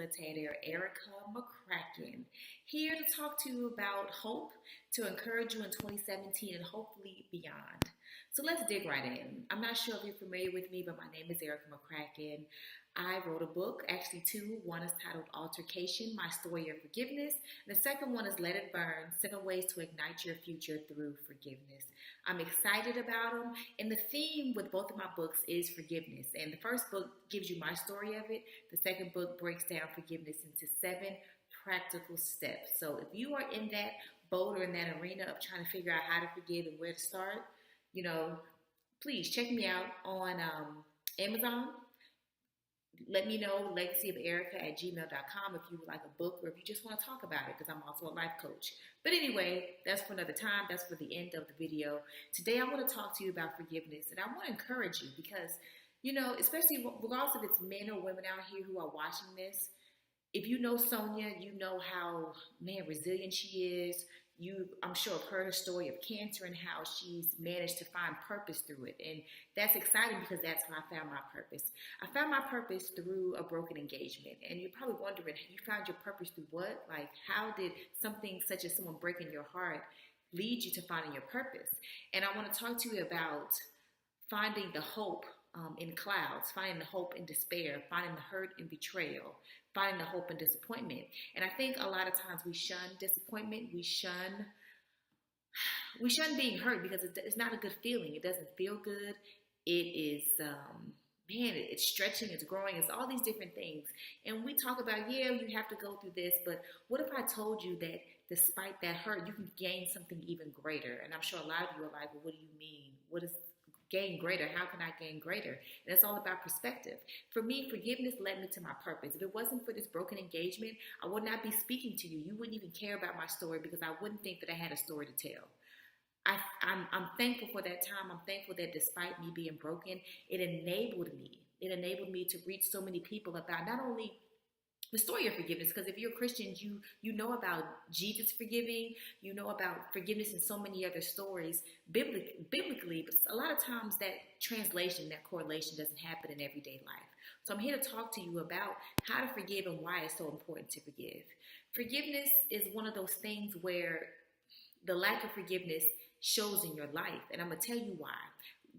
facilitator, Ericka McCracken, here to talk to you about hope, to encourage you in 2017 and hopefully beyond. So let's dig right in. I'm not sure if you're familiar with me, but my name is Ericka McCracken. I wrote a book, actually two. One is titled ALTARcation, My Story of Forgiveness. And the second one is Let It Burn, 7 Ways to Ignite Your Future Through Forgiveness. I'm excited about them. And the theme with both of my books is forgiveness. And the first book gives you my story of it. The second book breaks down forgiveness into 7 practical steps. So if you are in that boat or in that arena of trying to figure out how to forgive and where to start, please check me out on Amazon. Let me know, legacyoferica@gmail.com, if you would like a book or if you just want to talk about it, because I'm also a life coach. But anyway, that's for another time. That's for the end of the video. Today, I want to talk to you about forgiveness, and I want to encourage you because, especially regardless if it's men or women out here who are watching this, if you know Sonia, you know how, resilient she is. I'm sure, have heard her story of cancer and how she's managed to find purpose through it. And that's exciting because that's how I found my purpose. I found my purpose through a broken engagement. And you're probably wondering, you found your purpose through what? Like, how did something such as someone breaking your heart lead you to finding your purpose? And I want to talk to you about finding the hope in clouds, finding the hope in despair, finding the hurt in betrayal, finding the hope in disappointment. And I think a lot of times we shun disappointment. We shun being hurt because it's not a good feeling. It doesn't feel good. It is, it's stretching, it's growing, it's all these different things. And we talk about, you have to go through this, but what if I told you that despite that hurt, you can gain something even greater? And I'm sure a lot of you are like, well, what do you mean? What is gain greater? How can I gain greater? And it's all about perspective. For me, forgiveness led me to my purpose. If it wasn't for this broken engagement, I would not be speaking to you. You wouldn't even care about my story because I wouldn't think that I had a story to tell. I'm thankful for that time. I'm thankful that despite me being broken, it enabled me. It enabled me to reach so many people about not only the story of forgiveness, because if you're a Christian, you know about Jesus forgiving, you know about forgiveness in so many other stories biblically, but a lot of times that translation, that correlation doesn't happen in everyday life. So I'm here to talk to you about how to forgive and why it's so important to forgive. Forgiveness is one of those things where the lack of forgiveness shows in your life, and I'm going to tell you why.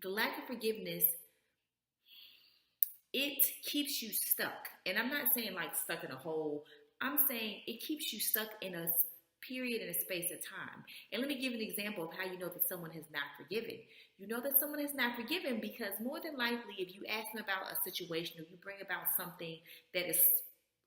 The lack of forgiveness, it keeps you stuck. And I'm not saying like stuck in a hole. I'm saying it keeps you stuck in a period and a space of time. And let me give an example of how you know that someone has not forgiven. You know that someone has not forgiven because more than likely, if you ask them about a situation, or you bring about something that is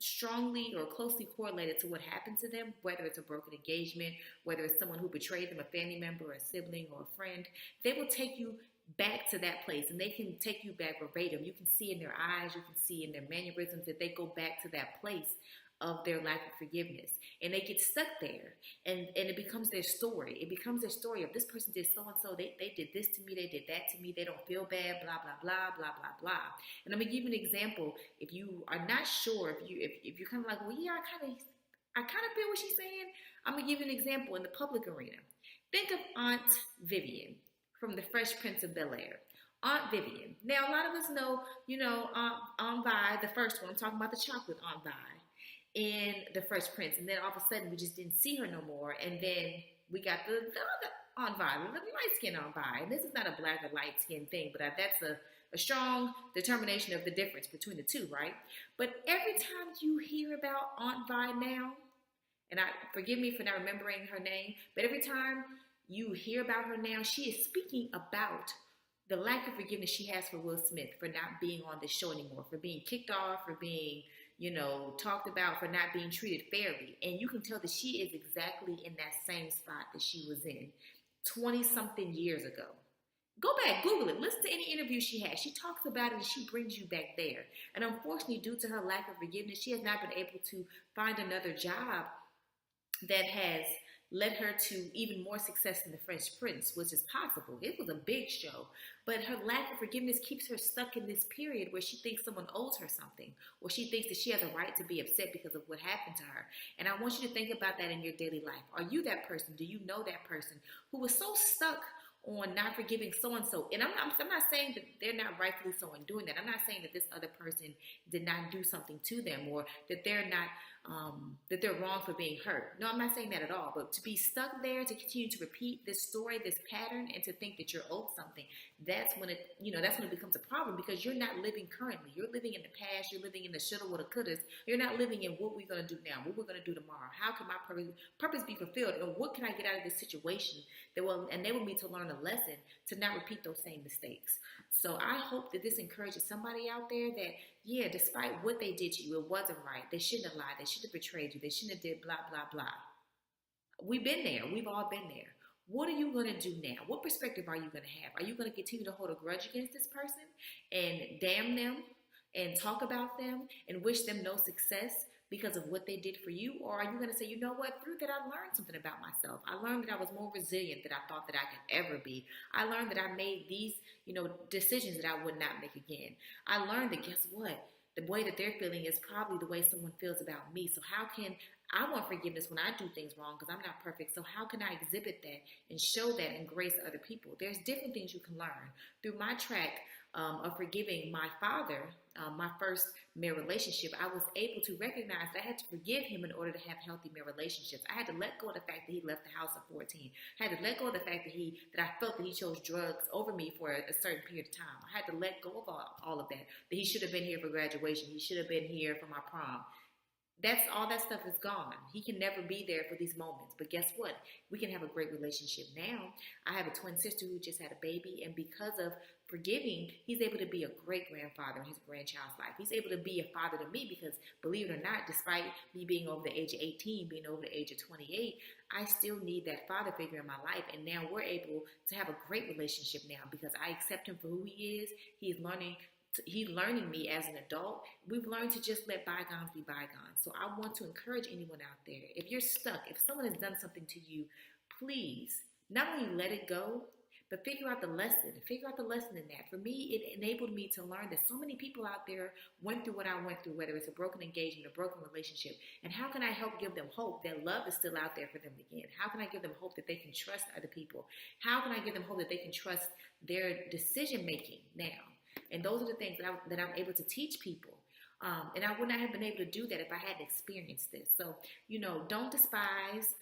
strongly or closely correlated to what happened to them, whether it's a broken engagement, whether it's someone who betrayed them, a family member, a sibling, or a friend, they will take you back to that place, and they can take you back verbatim. You can see in their eyes, you can see in their mannerisms that they go back to that place of their lack of forgiveness, and they get stuck there, and it becomes their story. It becomes their story of this person did so and so, they did this to me, they did that to me, they don't feel bad, blah blah blah blah blah blah. And I'm gonna give you an example. If you are not sure, if you're kind of like, well, yeah, I kind of feel what she's saying, I'm gonna give you an example in the public arena. Think of Aunt Vivian from the Fresh Prince of Bel-Air. Aunt Vivian. Now, a lot of us know, Aunt Vi, the first one. I'm talking about the chocolate Aunt Vi in the Fresh Prince. And then all of a sudden, we just didn't see her no more. And then we got the other Aunt Vi, the light-skinned Aunt Vi. And this is not a black or light-skinned thing, but that's a strong determination of the difference between the two, right? But every time you hear about Aunt Vi now, and forgive me for not remembering her name, but every time you hear about her now, she is speaking about the lack of forgiveness she has for Will Smith for not being on the show anymore, for being kicked off, for being, talked about, for not being treated fairly. And you can tell that she is exactly in that same spot that she was in 20-something years ago. Go back, Google it, listen to any interview she has. She talks about it and she brings you back there. And unfortunately, due to her lack of forgiveness, she has not been able to find another job that has led her to even more success in The Fresh Prince, which is possible. It was a big show, but her lack of forgiveness keeps her stuck in this period where she thinks someone owes her something, or she thinks that she has a right to be upset because of what happened to her. And I want you to think about that in your daily life. Are you that person? Do you know that person who was so stuck on not forgiving so-and-so. And I'm not saying that they're not rightfully so in doing that. I'm not saying that this other person did not do something to them, or that they're not, that they're wrong for being hurt. No, I'm not saying that at all. But to be stuck there, to continue to repeat this story, this pattern, and to think that you're owed something, that's when it becomes a problem, because you're not living currently. You're living in the past. You're living in the shoulda, woulda, couldas. You're not living in what we're going to do now, what we're going to do tomorrow. How can my purpose be fulfilled? And what can I get out of this situation that will enable me to learn a lesson to not repeat those same mistakes? So I hope that this encourages somebody out there that, yeah, despite what they did to you, it wasn't right. They shouldn't have lied. They shouldn't have betrayed you. They shouldn't have did blah, blah, blah. We've been there. We've all been there. What are you going to do now? What perspective are you going to have? Are you going to continue to hold a grudge against this person and damn them and talk about them and wish them no success because of what they did for you? Or are you going to say, you know what, through that I learned something about myself. I learned that I was more resilient than I thought that I could ever be. I learned that I made these, decisions that I would not make again. I learned that, guess what? The way that they're feeling is probably the way someone feels about me. So how can I want forgiveness when I do things wrong, because I'm not perfect. So how can I exhibit that and show that and grace other people? There's different things you can learn. Through my track of forgiving my father, my first marriage relationship, I was able to recognize that I had to forgive him in order to have healthy marriage relationships. I had to let go of the fact that he left the house at 14. I had to let go of the fact that I felt that he chose drugs over me for a certain period of time. I had to let go of all of that he should have been here for graduation. He should have been here for my prom. All that stuff is gone. He can never be there for these moments. But guess what? We can have a great relationship now. I have a twin sister who just had a baby, and because of forgiving, he's able to be a great grandfather in his grandchild's life. He's able to be a father to me because, believe it or not, despite me being over the age of 18, being over the age of 28, I still need that father figure in my life. And now we're able to have a great relationship now because I accept him for who he is. He's learning me as an adult. We've learned to just let bygones be bygones. So I want to encourage anyone out there, if you're stuck, if someone has done something to you, please not only let it go, but figure out the lesson. Figure out the lesson in that. For me, it enabled me to learn that so many people out there went through what I went through, whether it's a broken engagement, a broken relationship. And how can I help give them hope that love is still out there for them again? How can I give them hope that they can trust other people? How can I give them hope that they can trust their decision making now? And those are the things that I'm able to teach people. And I would not have been able to do that if I hadn't experienced this. So, don't despise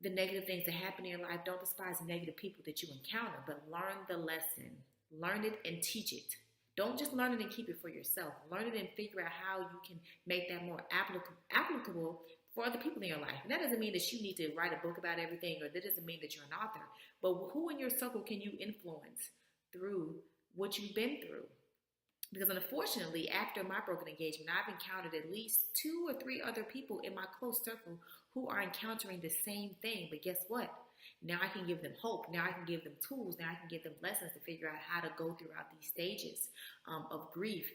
the negative things that happen in your life. Don't despise the negative people that you encounter, but learn the lesson. Learn it and teach it. Don't just learn it and keep it for yourself. Learn it and figure out how you can make that more applicable for other people in your life. And that doesn't mean that you need to write a book about everything, or that doesn't mean that you're an author. But who in your circle can you influence through what you've been through? Because unfortunately, after my broken engagement, I've encountered at least 2 or 3 other people in my close circle who are encountering the same thing. But guess what? Now I can give them hope. Now I can give them tools. Now I can give them lessons to figure out how to go throughout these stages of grief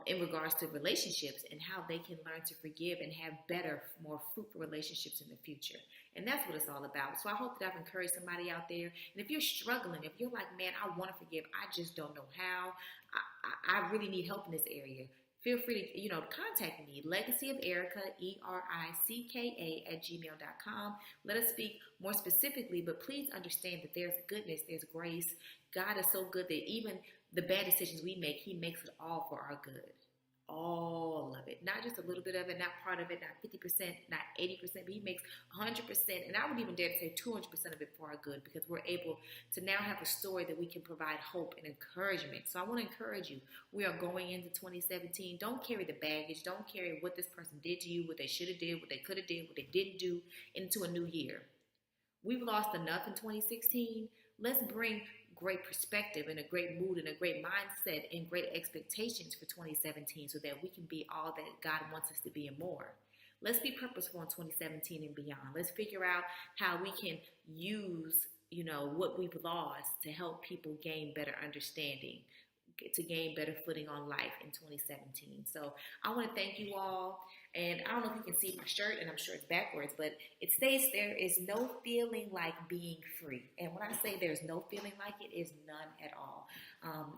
in regards to relationships, and how they can learn to forgive and have better, more fruitful relationships in the future. And that's what it's all about. So I hope that I've encouraged somebody out there. And if you're struggling, if you're like, man, I want to forgive, I just don't know how, I really need help in this area, feel free to, contact me, Legacy of Ericka, ERICKA @gmail.com. Let us speak more specifically, but please understand that there's goodness, there's grace. God is so good that even the bad decisions we make, he makes it all for our good. All of it. Not just a little bit of it, not part of it, not 50%, not 80%, but he makes 100%, and I would even dare to say 200% of it for our good, because we're able to now have a story that we can provide hope and encouragement. So I want to encourage you. We are going into 2017. Don't carry the baggage. Don't carry what this person did to you, what they should have did, what they could have did, what they didn't do into a new year. We've lost enough in 2016. Let's bring great perspective and a great mood and a great mindset and great expectations for 2017, so that we can be all that God wants us to be and more. Let's be purposeful in 2017 and beyond. Let's figure out how we can use, what we've lost to help people gain better understanding, to gain better footing on life in 2017. So I want to thank you all. And I don't know if you can see my shirt, and I'm sure it's backwards, but it states there is no feeling like being free. And when I say there's no feeling like it, is none at all.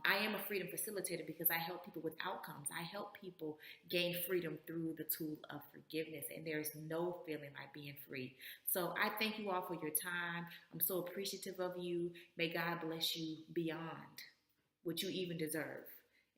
I am a freedom facilitator because I help people with outcomes. I help people gain freedom through the tool of forgiveness, and there's no feeling like being free. So I thank you all for your time. I'm so appreciative of you. May God bless you beyond what you even deserve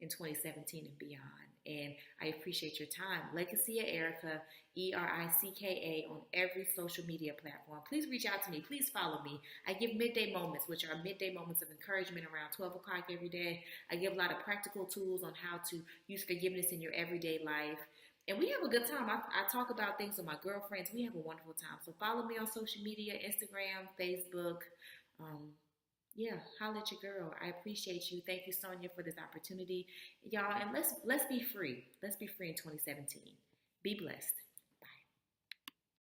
in 2017 and beyond. And I appreciate your time. Legacy of Ericka, Ericka, on every social media platform. Please reach out to me. Please follow me. I give midday moments, which are midday moments of encouragement around 12 o'clock every day. I give a lot of practical tools on how to use forgiveness in your everyday life. And we have a good time. I talk about things with my girlfriends. We have a wonderful time. So follow me on social media, Instagram, Facebook. Yeah, holla at your girl. I appreciate you. Thank you, Sonia, for this opportunity. Y'all, and let's be free. Let's be free in 2017. Be blessed.